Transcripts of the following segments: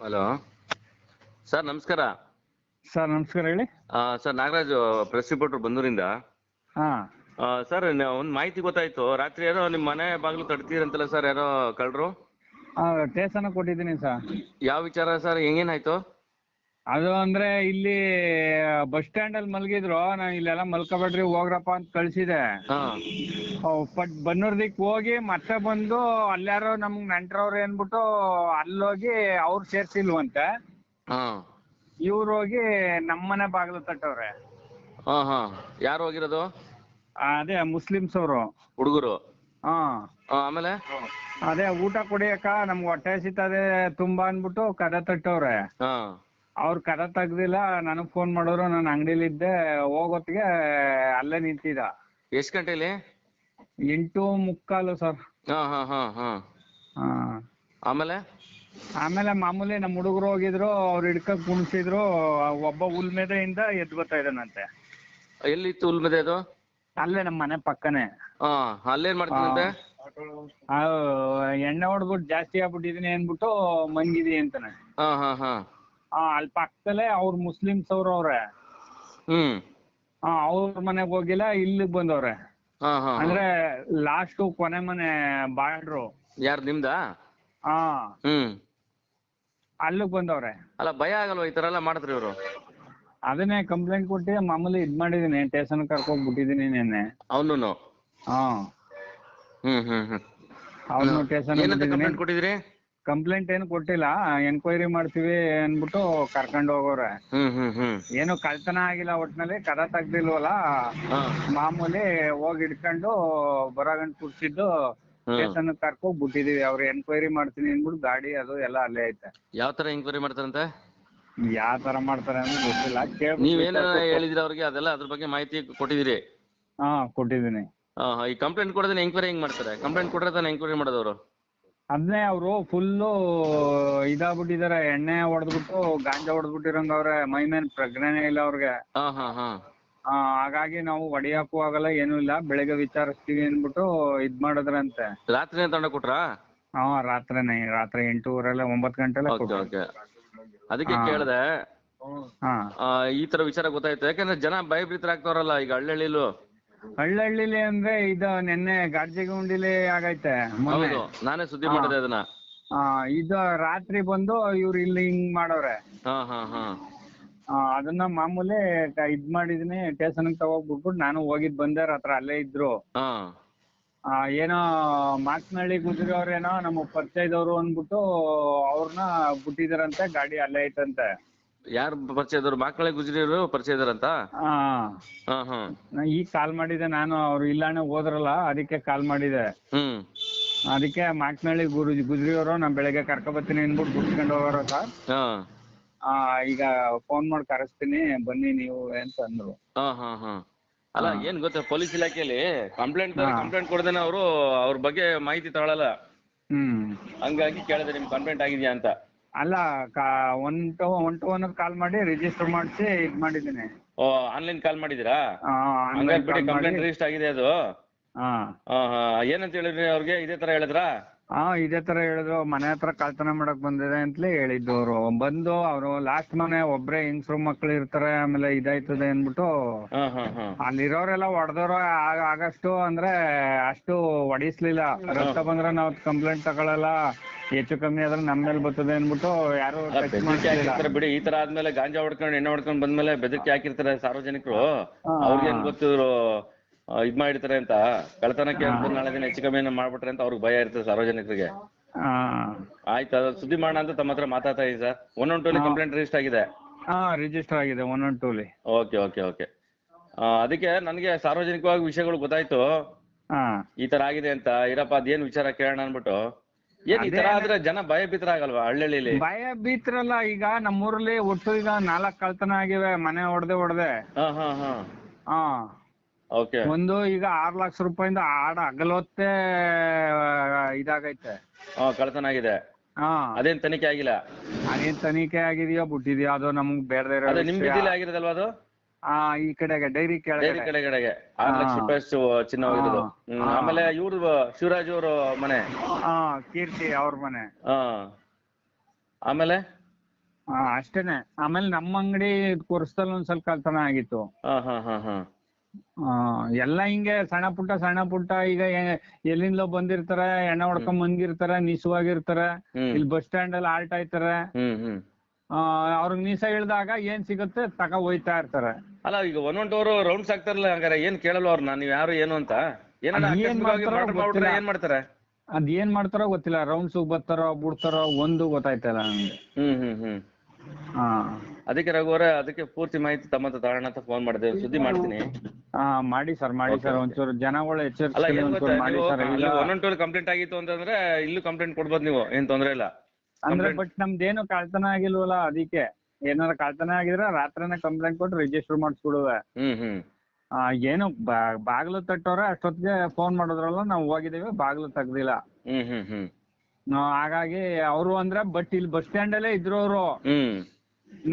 Hello sir, ನಮಸ್ಕಾರ. Sir ನಮಸ್ಕಾರ, ಹೇಳಿ. ಸರ್, ನಾಗರಾಜ್, ಪ್ರೆಸ್ ರಿಪೋರ್ಟರ್, ಬಂದೂರಿಂದ. ಹಾ ಸರ್, ಒಂದು ಮಾಹಿತಿ ಗೊತ್ತಾಯ್ತು. ರಾತ್ರಿ ಯಾರೋ ನಿಮ್ಮ ಮನೆ ಬಾಗಿಲು ತಡ್ತೀರಂತಲ್ಲ ಸರ್, ಯಾರೋ ಕಳ್ಳರು? ಸ್ಟೇಷನ್ ಕೊಟ್ಟಿದ್ದೀನಿ ಸರ್. ಯಾವ ವಿಚಾರ ಸರ್? ಹೆಂಗೇನಾಯ್ತು? ಅದು ಅಂದ್ರೆ ಇಲ್ಲಿ ಬಸ್ ಸ್ಟ್ಯಾಂಡ್ ಅಲ್ಲಿ ಮಲಗಿದ್ರು. ನಾನು ಇಲ್ಲೆಲ್ಲ ಮಲ್ಕೋಬೇಡ್ರಿ ಹೋಗ್ರಪ್ಪ ಅಂತ ಕಳ್ಸಿದೆ. ಬನ್ನೂರ್ದಿಕ್ ಹೋಗಿ ಮತ್ತೆ ಬಂದು ಅಲ್ಯಾರೋ ನಮ್ಗ್ ನೆಂಟ್ರವ್ರು ಏನ್ಬಿಟ್ಟು ಅಲ್ಲೋಗಿ ಅವ್ರು ಸೇರ್ಸಿಲ್ವಂತೆ. ಇವ್ರು ಹೋಗಿ ನಮ್ಮನೆ ಬಾಗಿಲು ತಟ್ಟವ್ರೆ. ಯಾರು ಹೋಗಿರೋದು? ಅದೇ ಮುಸ್ಲಿಮ್ಸ್ ಅವರು ಹುಡುಗರು. ಹಾ ಆಮೇಲೆ ಅದೇ ಊಟ ಕುಡಿಯಕ ನಮ್ಗೆ ಹೊಟ್ಟೆ ಹಸಿತದೆ ತುಂಬಾ ಅನ್ಬಿಟ್ಟು ಕದ ತಟ್ಟವ್ರೆ. ಅವ್ರು ಕದ ತೆಗ್ದಿಲ್ಲ. ನನಗ್ ಫೋನ್ ಮಾಡೋರು, ನಾನು ಅಂಗಡಿಲಿ ಇದ್ದೆ. ಹೋಗೋತ್ತಿಗೆ ಅಲ್ಲೇ ನಿಂತಿದ್ದ. ಎಷ್ಟು ಗಂಟೆಲಿ? 8:45 ಸರ್. ಆಮೇಲೆ ಆಮೇಲೆ ಮಾಮೂಲಿ ನಮ್ಮ ಹುಡುಗರು ಹೋಗಿದ್ರು. ಅವ್ರು ಹಿಡ್ಕೊಂಡ್ ಕುಣಿಸಿದ್ರು. ಒಬ್ಬ ಉಲ್ಮೆದೆಯಿಂದ ಎದ್ದು ಬರ್ತಾ ಇದ್ದಾನಂತೆ. ಎಲ್ಲಿತ್ತು ಉಲ್ಮೆದೆ ಅದು? ಅಲ್ಲೇ ನಮ್ಮ ಮನೆ ಪಕ್ಕನೆ. ಅಲ್ಲೇನ್ ಮಾಡ್ತಾನಂತೆ? ಎಣ್ಣೆ ಹೊಡ್ಬಿಟ್ಟು ಜಾಸ್ತಿ ಆಗ್ಬಿಟ್ಟಿದೀನಿ ಅನ್ಬಿಟ್ಟು ಮಂಗಿದಿ ಅಂತಾನೆ. ಅಲ್ಲಿ ಪಕ್ಕದಲ್ಲೇ ಅವ್ರ ಮುಸ್ಲಿಮ್ಸ್ ಅವ್ರೆ. ಅವ್ರ ಮನೆಗ್ ಹೋಗಿಲ್ಲ, ಇಲ್ಲಿಗ್ ಬಂದವ್ರೆ. ಅಂದ್ರೆ ಲಾಸ್ಟ್ ಕೊನೆ ಮನೆ ಬಾಳ್ರು. ಯಾರು, ನಿಮ್ದಾ? ಅಲ್ಲಿಗ್ ಬಂದವ್ರೆ. ಅಲ್ಲ, ಭಯ ಆಗಲ್ವಾ ಈ ತರ ಎಲ್ಲ ಮಾಡಿದ್ರಿ ಇವರು? ಅದನ್ನೇ ಕಂಪ್ಲೇಂಟ್ ಕೊಟ್ಟು ಮಾಮೂಲಿ ಇದ್ ಮಾಡಿದೀನಿ. ಸ್ಟೇಷನ್ ಕರ್ಕೊಂಡ್ಬಿಟ್ಟಿದೀನಿ ನೆನ್ನೆ. ಅವನು ಅವ್ನು ಸ್ಟೇಷನ್ ಕೊಟ್ಟಿದ್ರಿ? ಕಂಪ್ಲೇಂಟ್ ಏನು ಕೊಟ್ಟಿಲ್ಲ. ಎನ್ಕ್ವೈರಿ ಮಾಡ್ತೀವಿ ಅನ್ಬಿಟ್ಟು ಕರ್ಕೊಂಡ್ ಹೋಗೋರೆ. ಏನು ಕಳ್ತನ ಆಗಿಲ್ಲ. ಒಟ್ನಲ್ಲಿ ಕದ ತೆಗ್ದಿಲ್ವಲ್ಲ, ಮಾಮೂಲಿ ಹೋಗಿ ಹಿಡ್ಕೊಂಡು ಬರಗಂಟ್ ಕುಡ್ಸಿದ್ದು ಸ್ಟೇಷನ್ ಕರ್ಕೊಂಡ್ ಬಿಟ್ಟಿದೀವಿ. ಅವ್ರು ಎನ್ಕ್ವೈರಿ ಮಾಡ್ತೀನಿ ಅನ್ಬಿಟ್ಟು ಗಾಡಿ ಅದು ಎಲ್ಲ ಅಲ್ಲೇ ಐತೆ. ಯಾವ ತರ ಎಂಕ್ವೈರಿ ಮಾಡ್ತಾರಂತೆ? ಯಾವ ತರ ಮಾಡ್ತಾರೆ ಅಂತ ಗೊತ್ತಿಲ್ಲ. ನೀವೇನ ಹೇಳಿದ್ರಿ ಅವ್ರಿಗೆ? ಅದೆಲ್ಲ ಅದ್ರ ಬಗ್ಗೆ ಮಾಹಿತಿ ಕೊಟ್ಟಿದ್ದೀರಿ? ಕೊಟ್ಟಿದ್ದೀನಿ. ಈ ಕಂಪ್ಲೇಂಟ್ ಕೊಡೋದನ್ನ ಎಂಕ್ವೈರಿ ಹೆಂಗ್ ಮಾಡ್ತಾರೆ? ಕಂಪ್ಲೇಂಟ್ ಕೊಟ್ರೆ ತಾನೇ ಎಂಕ್ವೈರಿ ಮಾಡೋದವ್ರು? ಅದನ್ನೇ ಅವರು ಫುಲ್ಲು ಇದಾಗ್ಬಿಟ್ಟಿದಾರೆ. ಎಣ್ಣೆ ಹೊಡೆದ್ಬಿಟ್ಟು ಗಾಂಜಾ ಹೊಡೆದ್ಬಿಟ್ಟಿರಂಗ ಅವ್ರೆ. ಮೈ ಮೇಲ್ ಪ್ರಜ್ಞೆನೇ ಇಲ್ಲ ಅವ್ರಿಗೆ. ಹಾಗಾಗಿ ನಾವು ಹೊಡಿಯಕ್ಕೂ ಆಗಲ್ಲ, ಏನೂ ಇಲ್ಲ. ಬೆಳಿಗ್ಗೆ ವಿಚಾರಿಸ್ತೀವಿ ಅನ್ಬಿಟ್ಟು ಇದ್ ಮಾಡಿದ್ರಂತೆ. ರಾತ್ರಿನೇ ತಗೊಂಡ ಕೊಟ್ರಾ? ರಾತ್ರಿ 8:30 9 ಗಂಟೆ. ಅದಕ್ಕೆ ಕೇಳಿದೆ. ಈ ತರ ವಿಚಾರ ಗೊತ್ತಾಯ್ತು. ಯಾಕಂದ್ರೆ ಜನ ಭಯಭೀತರಾಗ್ತಾವ್ರಲ್ಲ ಈಗ ಹಳ್ಳಿಲು. ಹಳ್ಳಿಲಿ ಅಂದ್ರೆ ಇದು ನಿನ್ನೆ ಗಾಡ್ಜಿಗುಂಡಿಲಿ ಆಗೈತೆ. ಹೌದು, ನಾನೇ ಸುದ್ದಿ ಮಾಡಿದೆ ಅದನ್ನ. ಇದು ರಾತ್ರಿ ಬಂದು ಇವ್ರು ಇಲ್ಲಿ ಹಿಂಗ್ ಮಾಡವ್ರೆ. ಅದನ್ನ ಮಾಮೂಲಿ ಇದ್ ಮಾಡಿದೀನಿ. ಸ್ಟೇಷನ್ ತಗೋಗ್ಬಿಟ್ಬಿಟ್ಟು ನಾನು ಹೋಗಿದ್ ಬಂದೆ. ರಾತ್ರಿ ಅಲ್ಲೇ ಇದ್ರು. ಏನೋ ಮಾಕ್ನಳ್ಳಿ ಗುಜ್ರಿಯವ್ರೇನೋ ನಮ್ಮ ಪರಿಚಯದವ್ರು ಅಂದ್ಬಿಟ್ಟು ಅವ್ರನ್ನ ಬಿಟ್ಟಿದಾರಂತೆ. ಗಾಡಿ ಅಲ್ಲೇ ಐತಂತೆ. ಯಾರು ಪರಿಚಯದವ್ರು? ಮಾಕ್ನಳ್ಳಿ ಗುಜ್ರಿಯವರು ಪರಿಚಯದಾರಂತ? ಈಗ ಕಾಲ್ ಮಾಡಿದೆ ನಾನು. ಅವ್ರು ಇಲ್ಲಾನೆ ಹೋದ್ರಲ್ಲ, ಅದಕ್ಕೆ ಕಾಲ್ ಮಾಡಿದೆ. ಅದಕ್ಕೆ ಮಾಕ್ನಳ್ಳಿ ಗುಜ್ರಿಯವರು ನಾನು ಬೆಳಗ್ಗೆ ಕರ್ಕೊಬತ್ತೀನಿ ಅನ್ಬಿಟ್ಟು ಬಿಡ್ಸ್ಕೊಂಡು ಹೋಗೋರ ಸರ್. ಈಗ ಫೋನ್ ಮಾಡಿ ಕರೆಸ್ತೀನಿ, ಬನ್ನಿ ನೀವು ಅಂತ ಅಂದ್ರು. ಅಲ್ಲ, ಏನ್ ಗೊತ್ತಾ, ಪೊಲೀಸ್ ಇಲಾಖೆಯಲ್ಲಿ ಕಂಪ್ಲೇಂಟ್ ಕೊಡದೇನೆ ಅವರು ಅವ್ರ ಬಗ್ಗೆ ಮಾಹಿತಿ ತಗೊಳಲ್ಲ. ಹಂಗಾಗಿ ಕೇಳಿದೆ, ನಿಮ್ ಕಂಪ್ಲೇಂಟ್ ಆಗಿದ್ಯಾ ಅಂತ. ಅಲ್ಲ, 1 ಕಾಲ್ ಮಾಡಿ ರಿಜಿಸ್ಟರ್ ಮಾಡಿಸಿ ಇದ್ ಮಾಡಿದ್ದೀನಿ. ಆನ್ಲೈನ್ ಕಾಲ್ ಮಾಡಿದೀರಾ? ಬಿಡಿ, ಕಂಪ್ಲೇಂಟ್ ರಿಜಿಸ್ಟರ್ ಆಗಿದೆ ಅದು. ಏನಂತ ಹೇಳಿದ್ರಿ ಅವ್ರಿಗೆ? ಇದೇ ತರ ಹೇಳಿದ್ರಾ? ಇದೇ ತರ ಹೇಳಿದ್ರು. ಮನೆ ಹತ್ರ ಕಳ್ತನ ಮಾಡಕ್ ಬಂದಿದೆ ಅಂತಲೇ ಹೇಳಿದ್ದು. ಅವರು ಬಂದು ಅವ್ರು ಲಾಸ್ಟ್ ಮನೆ ಒಬ್ರೇ ಹೆಂಗ್ಸ್ರು ಮಕ್ಳು ಇರ್ತಾರೆ, ಆಮೇಲೆ ಇದಾಯ್ತದೆ ಅನ್ಬಿಟ್ಟು ಅಲ್ಲಿರೋರೆಲ್ಲ ಹೊಡೆದವ್ರು. ಆಗಷ್ಟು ಅಂದ್ರೆ ಅಷ್ಟು ಹೊಡಿಸ್ಲಿಲ್ಲ. ರಕ್ತ ಬಂದ್ರೆ ನಾವ್ ಕಂಪ್ಲೇಂಟ್ ತಗೊಳಲ್ಲ, ಹೆಚ್ಚು ಕಮ್ಮಿ ಆದ್ರೆ ನಮ್ಮ ಮೇಲೆ ಬರ್ತದೆ ಅನ್ಬಿಟ್ಟು ಯಾರು ಬಿಡಿ. ಈ ತರ ಆದ್ಮೇಲೆ ಗಾಂಜಾ ಹೊಡ್ಕೊಂಡು ಎಣ್ಣೆ ಹೊಡ್ಕೊಂಡ್ ಬಂದ್ಮೇಲೆ ಬೆದರಿಕೆ ಹಾಕಿರ್ತಾರೆ ಸಾರ್ವಜನಿಕರು. ಅವ್ರಿಗೇನ್ ಗೊತ್ತಿದ್ರು ಇದ್ ಮಾಡಿರ್ತಾರೆ ಅಂತ. ಕಳ್ತನಕ್ಕೆ ನಾಳೆ ದಿನ ಹೆಚ್ಚು ಕಮ್ಮಿ ಮಾಡ್ಬಿಟ್ರೆ ಅಂತ ಅವ್ರಿಗೆ ಭಯ ಇರ್ತದೆ ಸಾರ್ವಜನಿಕರಿಗೆ. ಆಯ್ತು, ಅದು ಸುದ್ದಿ ಮಾಡೋಣ ಅಂತ ತಮ್ಮ ಹತ್ರ ಮಾತಾಡ್ತಾ ಇದ್ದೀವಿ ಸರ್. 112 ಕಂಪ್ಲೇಂಟ್ ರಿಜಿಸ್ಟರ್ ಆಗಿದೆ? ರಿಜಿಸ್ಟರ್ ಆಗಿದೆ 112. ಓಕೆ. ಅದಕ್ಕೆ ನನಗೆ ಸಾರ್ವಜನಿಕವಾಗಿ ವಿಷಯಗಳು ಗೊತ್ತಾಯ್ತು, ಈ ತರ ಆಗಿದೆ ಅಂತ. ಇರಪ್ಪ, ಅದೇನ್ ವಿಚಾರ ಕೇಳೋಣ ಅನ್ಬಿಟ್ಟು. ಏನ್ ಈ ತರ ಆದ್ರೆ ಜನ ಭಯಭೀತರಾಗಲ್ವಾ ಹಳ್ಳಿಲಿ? ಭಯಭೀತರಲ್ಲ. ಈಗ ನಮ್ಮೂರಲ್ಲಿ ಒಟ್ಟು ಈಗ 4 ಕಳ್ತನ ಆಗಿವೆ, ಮನೆ ಹೊಡೆದೆ. ಒಂದು ಈಗ 6 ಲಕ್ಷ ರೂಪಾಯಿಂದ ಆಡ ಅಗಲೊತ್ತೆ ಇದಾಗೈತೆ, ಕಳ್ತನ ಆಗಿದೆ. ಅದೇನ್ ತನಿಖೆ ಆಗಿಲ್ಲ? ಅದೇನ್ ತನಿಖೆ ಆಗಿದೆಯೋ ಬಿಟ್ಟಿದ್ಯೋ ಅದು ನಮ್ಗ್ ಬೇಡದೇ ಇರೋ. ನಿಮ್ ಬಿದ್ದಿಲ್ಲ ಆಗಿರೋದಲ್ವಾ ಅದು? ಈ ಕಡೆಗೆ ಡೈರಿ ಕೆಳಗಡೆಗೆ 6 ಲಕ್ಷ ರೂಪಾಯಿ ಚಿನ್ನ ಹೋಗಿರೋದು. ಆಮೇಲೆ ಇವ್ರು ಶಿವರಾಜ್ ಅವರು ಮನೆ, ಕೀರ್ತಿ ಅವ್ರ ಮನೆ. ಆಮೇಲೆ ಅಷ್ಟೇನೆ. ಆಮೇಲೆ ನಮ್ಮ ಅಂಗಡಿ ಕುರ್ಸ್ತಲ್ಲಿ ಒಂದ್ ಸ್ವಲ್ಪ ಕಳ್ತನ ಆಗಿತ್ತು. ಹಾ ಹಾ ಹಾ ಹಾ ಎಲ್ಲ ಹಿಂಗೆ ಸಣ್ಣ ಪುಟ್ಟ ಈಗ ಎಲ್ಲಿಂದಲೋ ಬಂದಿರ್ತಾರೆ, ಎಣ್ಣೆ ಹೊಡ್ಕೊಂಡ್ ಬಂದಿರ್ತಾರೆ, ನಿಸುವಾಗಿರ್ತಾರೆ, ಇಲ್ಲಿ ಬಸ್ ಸ್ಟ್ಯಾಂಡ್ ಅಲ್ಲಿ ಆಲ್ಟ್ ಆಯ್ತಾರೆ. ಅವ್ರಿಗೆ ನೀಸ ಇಳ್ದಾಗ ಏನ್ ಸಿಗುತ್ತೆ ತಕ ಹೋಯ್ತಾ ಇರ್ತಾರೆ. ಅಲ್ಲ ಈಗ ಒಂದೊಂಟವರು ರೌಂಡ್ಸ್ ಆಗ್ತಾರಲ್ಲ, ಹಂಗಾರೆ ಏನ್ ಕೇಳಲ್ಲ ಅವ್ರನ್ನ ನೀವ್ ಯಾರು ಏನು ಅಂತ? ಏನ್ ಮಾಡ್ತಾರೋ ಏನ್ ಮಾಡ್ತಾರೆ? ಅದೇನ್ ಮಾಡ್ತಾರೋ ಗೊತ್ತಿಲ್ಲ. ರೌಂಡ್ಸ್ ಬರ್ತಾರೋ ಬಿಡ್ತಾರೋ ಒಂದು ಗೊತ್ತಾಯ್ತಲ್ಲ ನಮ್ಗೆ. ಅದಕ್ಕೆ ರಘುವರೇ, ಅದಕ್ಕೆ ಪೂರ್ತಿ ಮಾಹಿತಿ ತಮ್ಮ ಹತ್ರ ತಗೋಣ ಅಂತ ಫೋನ್ ಮಾಡಿದೆ. ಸುದ್ದಿ ಮಾಡ್ತೀನಿ. ಮಾಡಿ ಸರ್ ಒಂಚೂರು ಜನಗಳು ಅಲ್ಲ ಏನ್ ಎಚ್ಚರಿಕೆ ಮಾಡಿ ಸರ್. ಒಂದೊಂಟಲ್ಲಿ ಕಂಪ್ಲೇಂಟ್ ಆಗಿತ್ತು ಅಂತಂದ್ರೆ ಇಲ್ಲೂ ಕಂಪ್ಲೇಂಟ್ ಕೊಡ್ಬೋದು ನೀವು, ಏನ್ ತೊಂದ್ರೆ ಇಲ್ಲ. ಅಂದ್ರೆ ಬಟ್ ನಮ್ದೇನು ಕಳ್ತನ ಆಗಿಲ್ವಲ್ಲ, ಅದಕ್ಕೆ ಏನಾರ ಕಳ್ತನ ಆಗಿದ್ರೆ ರಾತ್ರಿನೇ ಕಂಪ್ಲೇಂಟ್ ಕೊಟ್ಟು ರಿಜಿಸ್ಟರ್ ಮಾಡಿಸ್ಬಿಡುವೆ. ಏನು ಬಾಗ್ಲು ತಟ್ಟವ್ರೆ, ಅಷ್ಟೊತ್ತಿಗೆ ಫೋನ್ ಮಾಡಿದ್ರಲ್ಲ ನಾವು ಹೋಗಿದೀವಿ, ಬಾಗ್ಲು ತೆಗ್ದಿಲ್ಲ. ಹಾಗಾಗಿ ಅವರು ಅಂದ್ರೆ ಬಟ್ ಇಲ್ಲಿ ಬಸ್ ಸ್ಟ್ಯಾಂಡ್ ಅಲ್ಲೇ ಇದ್ರು ಅವರು.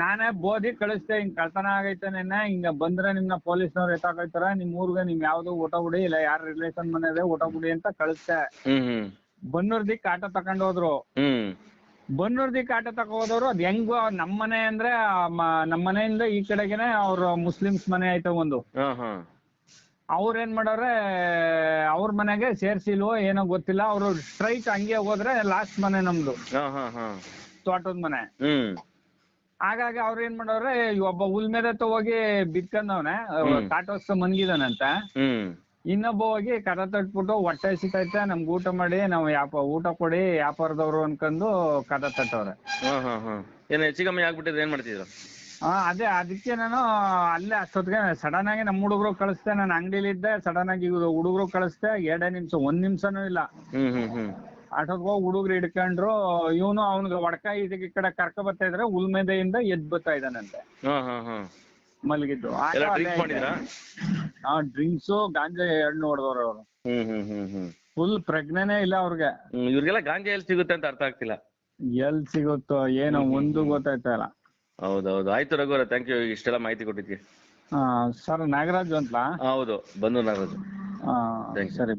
ನಾನೇ ಬೋದಿ ಕಳಿಸ್ದೆ, ಹಿಂಗ್ ಕಳ್ತನ ಆಗೈತೆ ನೆನ್ನೆ, ಹಿಂಗ ಬಂದ್ರೆ ನಿಮ್ನ ಪೊಲೀಸ್ನವ್ರು ಎತ್ತಾಕೈತಾರ, ನಿಮ್ ಊರ್ಗೆ ನಿಮ್ ಯಾವ್ದು ಊಟ ಬಿಡಿ, ಇಲ್ಲ ಯಾರ ರಿಲೇಷನ್ ಮನೆ ಇದೆ ಊಟ ಬಿಡಿ ಅಂತ ಕಳಿಸ್ದೆ. ಬನ್ನೂರ್ದಿಕ್ ಆಟೋ ತಕೊಂಡ್ ಹೋದ್ರು. ಬನ್ನೂರ್ದಿಕ್ ಆಟೋ ತಕೊಂಡೋದವ್ರು ಅದ್ ಹೆಂಗು ನಮ್ ಮನೆ ಅಂದ್ರೆ ನಮ್ ಮನೆಯಿಂದ ಈ ಕಡೆಗೆನೆ ಅವ್ರ ಮುಸ್ಲಿಮ್ಸ್ ಮನೆ ಐತೆ ಒಂದು. ಅವ್ರ ಏನ್ ಮಾಡವ್ರೆ, ಅವ್ರ ಮನೆಗೆ ಸೇರ್ಸಿಲ್ವೋ ಏನೋ ಗೊತ್ತಿಲ್ಲ, ಅವ್ರು ಸ್ಟ್ರೈಟ್ ಹಂಗೆ ಹೋದ್ರೆ ಲಾಸ್ಟ್ ಮನೆ ನಮ್ದು, ತೋಟದ ಮನೆ. ಹಾಗಾಗಿ ಅವ್ರ ಏನ್ ಮಾಡವ್ರೆ, ಒಬ್ಬ ಹುಲ್ ಮೇಲೆ ಹೋಗಿ ಬಿತ್ಕೊಂಡವ್ನೆ, ಕಾಟೋಸ್ಕ ಮನ್ಗಿದಾನಂತ. ಇನ್ನೊಬ್ಬ ಹೋಗಿ ಕದ ತಟ್ಬಿಟ್ಟು ಹೊಟ್ಟೆ ಸಿಕ್ಕೈತೆ ನಮ್ಗೆ ಊಟ ಮಾಡಿ, ನಾವು ಊಟ ಕೊಡಿ ವ್ಯಾಪಾರದವ್ರು ಅನ್ಕೊಂಡು ಕದ ತಟ್ಟವ್ರೆ. ಏನ್ ಹೆಚ್ಚು ಕಮ್ಮಿ ಆಗ್ಬಿಟ್ಟಿದ್ರೆ ಏನ್ ಮಾಡ್ತಿದ್ರು? ಅದೇ ಅದಕ್ಕೆ ನಾನು ಅಲ್ಲೇ ಅಷ್ಟೊತ್ತಿಗೆ ಸಡನ್ ಆಗಿ ನಮ್ಮ ಹುಡುಗರು ಕಳಿಸ್ದೆ, ನಾನು ಅಂಗಡಿಲಿದ್ದೆ, ಸಡನ್ ಆಗಿ ಹುಡುಗರು ಕಳಿಸ್ದೆ. 2 ನಿಮಿಷ 1 ನಿಮಿಷನೂ ಇಲ್ಲ, ಆಟೋದ್ ಹೋಗಿ ಹುಡುಗರು ಹಿಡ್ಕೊಂಡ್ರು. ಇವನು ಅವ್ನಿಗೆ ಒಡಕ ಇದಕ್ಕೆ ಈ ಕಡೆ ಕರ್ಕ ಬರ್ತಾ ಇದ್ರೆ ಉಲ್ಮೆದೆಯಿಂದ ಎದ್ ಬರ್ತಾ ಇದ್ದಾನಂತೆ ಮಲಗಿದ್ದು. ಡ್ರಿಂಕ್ಸು ಗಾಂಜಾ 2 ನೋಡಿದವ್ರು ಅವರು. ಫುಲ್ ಪ್ರಜ್ಞೆನೇ ಇಲ್ಲ ಅವ್ರಿಗೆ. ಇವ್ರಿಗೆಲ್ಲ ಗಾಂಜಾ ಎಲ್ಲಿ ಸಿಗುತ್ತೆ ಅಂತ ಅರ್ಥ ಆಗ್ತಿಲ್ಲ. ಎಲ್ ಸಿಗುತ್ತೋ ಏನೋ ಒಂದು ಗೊತ್ತಾಯ್ತಾ ಇಲ್ಲ. ಹೌದೌದು. ಆಯ್ತು ರಘುವರ, ಥ್ಯಾಂಕ್ ಯು ಇಷ್ಟೆಲ್ಲ ಮಾಹಿತಿ ಕೊಟ್ಟಿದ್ವಿ. ಸರ್ ನಾಗರಾಜು ಅಂತ. ಹೌದು, ಬಂದು ನಾಗರಾಜು. ಸರಿ.